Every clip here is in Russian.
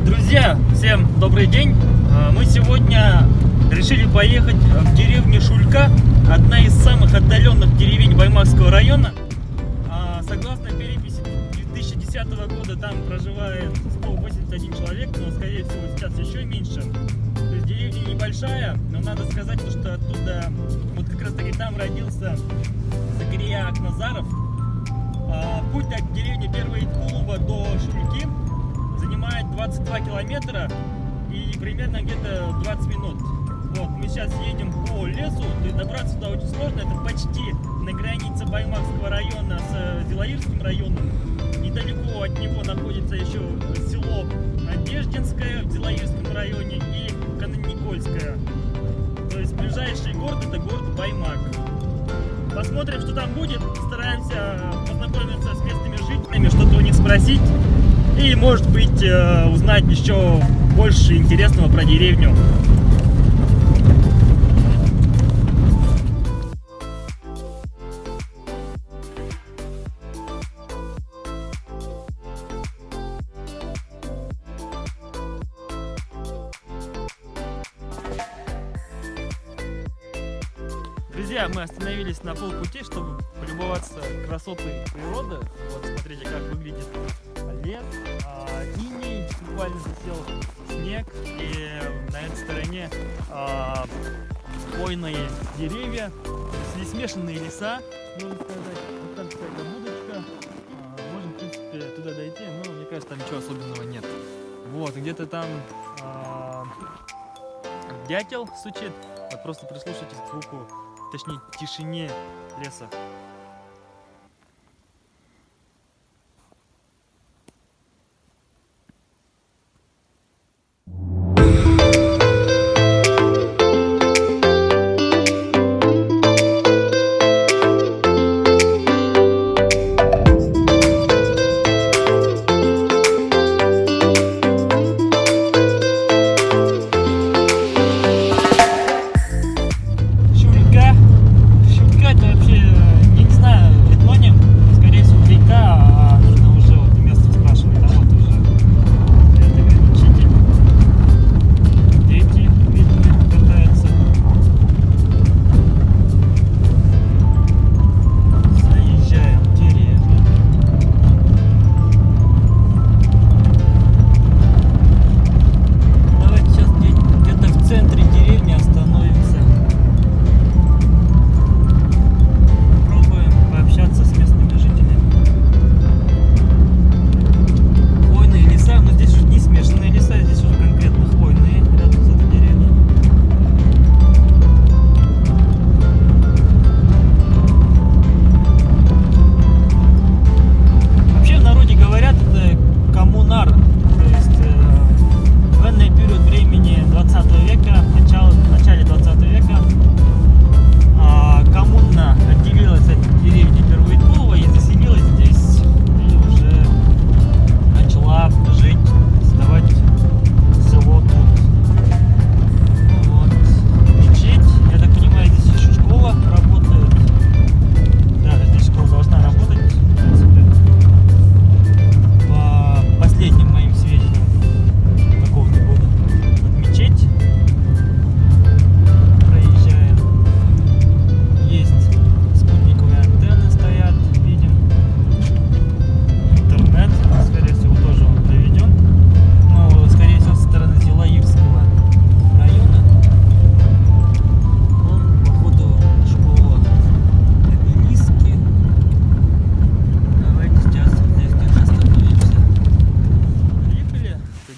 Друзья, всем добрый день! Мы сегодня решили поехать в деревню Шулька, одна из самых отдаленных деревень Баймакского района. Согласно переписи 2010 года там проживает 181 человек, но скорее всего сейчас еще меньше. То есть деревня небольшая, но надо сказать, что оттуда, вот как раз таки там родился Закария Акназаров. Путь от деревни Первоиткулова до Шульки занимает 22 километра и примерно где-то 20 минут. Вот, мы сейчас едем по лесу, и добраться сюда очень сложно, это почти на границе Баймакского района с Зилаирским районом. Недалеко от него находится еще село Надеждинское в Зилаирском районе и Каноникольское. То есть ближайший город — это город Баймак. Посмотрим, что там будет, стараемся познакомиться с местными жителями, что-то у них спросить и, может быть, узнать еще больше интересного про деревню. Друзья, мы остановились на полпути, чтобы полюбоваться красотой природы. Вот смотрите, как выглядит лес, иней буквально засел, снег, и на этой стороне хвойные деревья, здесь смешанные леса, можно сказать. Вот там какая-то будочка, можем, в принципе, туда дойти, но мне кажется, там ничего особенного нет. Вот, где-то там дятел стучит, вот просто прислушайтесь к звуку, точнее, тишине леса.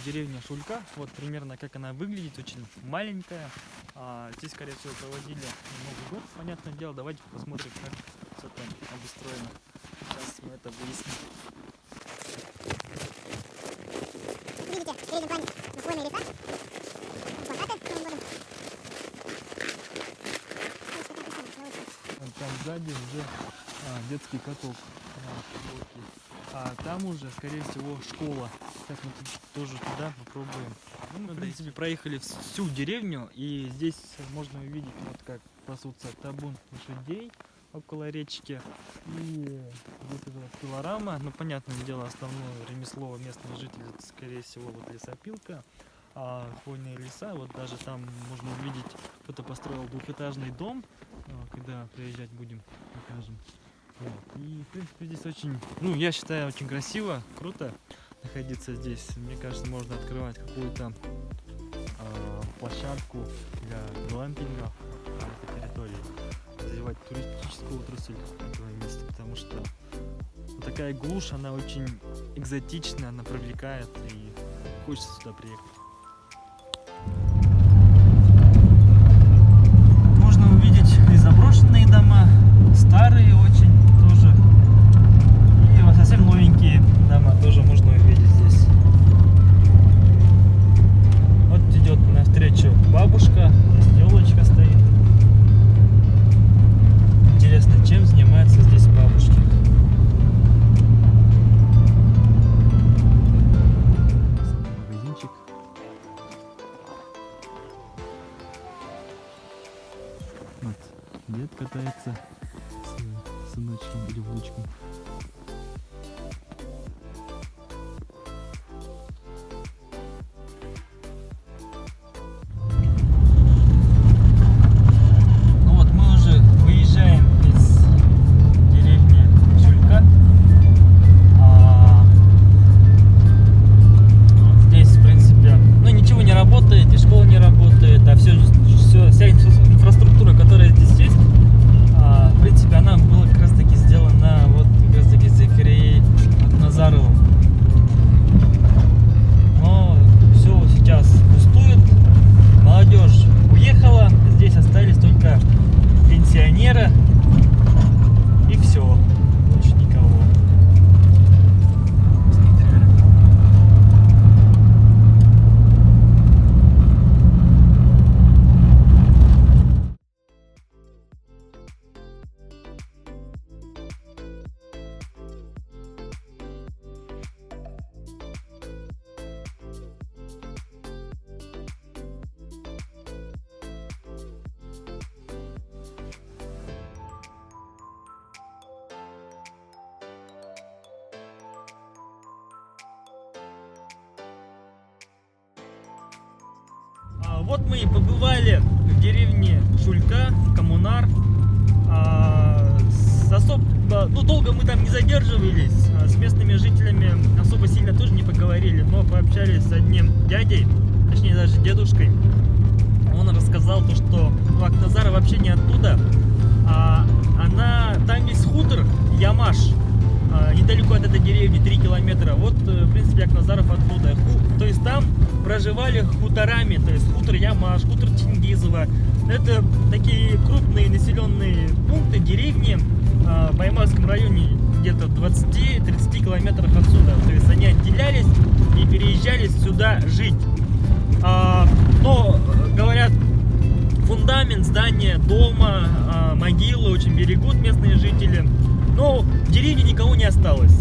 Деревня Шулька, вот примерно как она выглядит, очень маленькая. Здесь, скорее всего, проводили Новый год, понятное дело. Давайте посмотрим, как все там обустроено. Сейчас мы это выясним. Видите, в переднем плане хвойные леса, плакаты Новым годом. Там сзади уже детский каток. А там уже, скорее всего, школа. Сейчас мы тоже туда попробуем. Мы, в принципе, проехали всю деревню, и здесь можно увидеть, вот как пасутся табун лошадей. около речки. И здесь уже пилорама. Ну, понятное дело, основное ремесло местных жителей, это, скорее всего, вот лесопилка. А хвойные леса, вот даже там можно увидеть, кто-то построил двухэтажный дом. Когда приезжать будем, покажем. Вот. И, в принципе, здесь очень, ну, я считаю, очень красиво, круто находиться здесь. Мне кажется, можно открывать какую-то площадку для глэмпинга на этой территории, развивать туристическую отрасль этого места, потому что вот такая глушь, она очень экзотичная, она привлекает и хочется сюда приехать. Можно увидеть и заброшенные дома, старые очень тоже, и совсем новенькие дома тоже можно увидеть здесь. Вот идет навстречу бабушка, здесь елочка стоит. Интересно, чем занимаются здесь бабушки? Магазинчик. Вот, дед катается с сыночком или внучком. Ну вот мы уже выезжаем из деревни Шулька. Здесь, в принципе, ну ничего не работает, и школа не работает, а вся инфраструктура, которая здесь есть, в принципе, она была как раз таки сделана вот как раз таки Закирей Акназаровым. Но все сейчас пустует, молодежь уехала, здесь остались только пенсионеры, и все, больше никого. Вот мы и побывали в деревне Шулька, Коммунар. Долго мы там не задерживались, с местными жителями особо сильно тоже не поговорили, но пообщались с одним дядей, точнее даже дедушкой. Он рассказал то, что Акназара вообще не оттуда, там есть хутор Ямаш, недалеко от этой деревни, 3 километра. Вот, в принципе, Акназаров оттуда. То есть там проживали хуторами, то есть хутор Ямаш, хутор Чингизово. Это такие крупные населенные пункты, деревни в Баймакском районе, где-то в 20-30 километрах отсюда. То есть они отделялись и переезжали сюда жить. Но, говорят, фундамент здания, дома, могилы очень берегут местные жители. Но в деревне никого не осталось.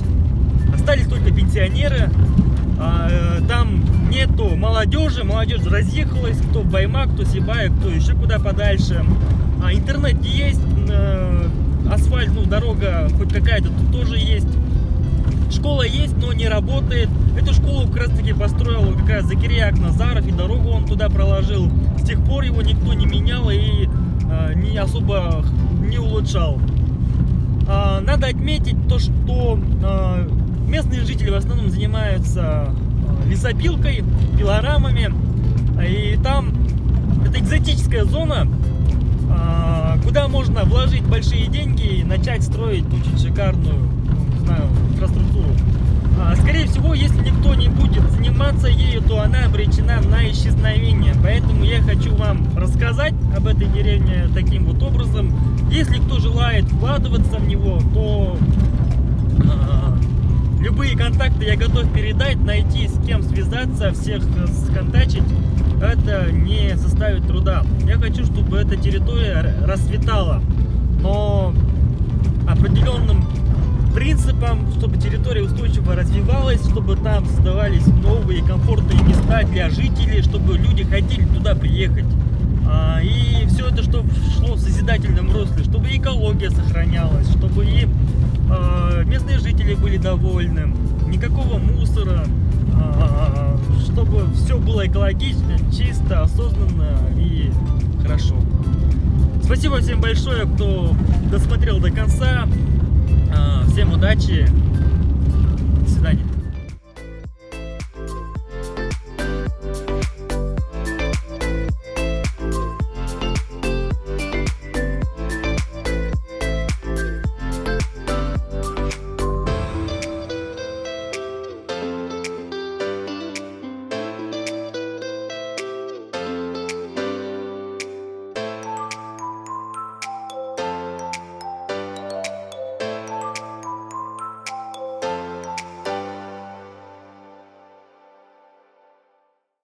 Остались только пенсионеры. Там нету молодежи. Молодежь разъехалась. Кто в Баймак, кто в Сибай, кто еще куда подальше. Интернет есть. Асфальт, дорога хоть какая-то тут тоже есть. Школа есть, но не работает. Эту школу как раз таки построил как раз Закирей Акназаров, и дорогу он туда проложил. С тех пор его никто не менял и не особо не улучшал. Надо отметить то, что местные жители в основном занимаются лесопилкой, пилорамами. И там это экзотическая зона, куда можно вложить большие деньги и начать строить очень шикарную, инфраструктуру. Скорее всего, если никто не будет заниматься ею, то она обречена на исчезновение. Поэтому я хочу вам рассказать об этой деревне таким вот образом. Если кто желает вкладываться в него, то любые контакты я готов передать, найти, с кем связаться, всех сконтачить. Это не составит труда. Я хочу, чтобы эта территория расцветала, но определенным принципом, чтобы территория устойчиво развивалась, чтобы там создавались новые комфортные места для жителей, чтобы люди хотели туда приехать. И все это, чтобы шло в созидательном русле, чтобы и экология сохранялась, чтобы и местные жители были довольны, никакого мусора, чтобы все было экологично, чисто, осознанно и хорошо. Спасибо всем большое, кто досмотрел до конца. Всем удачи. До свидания.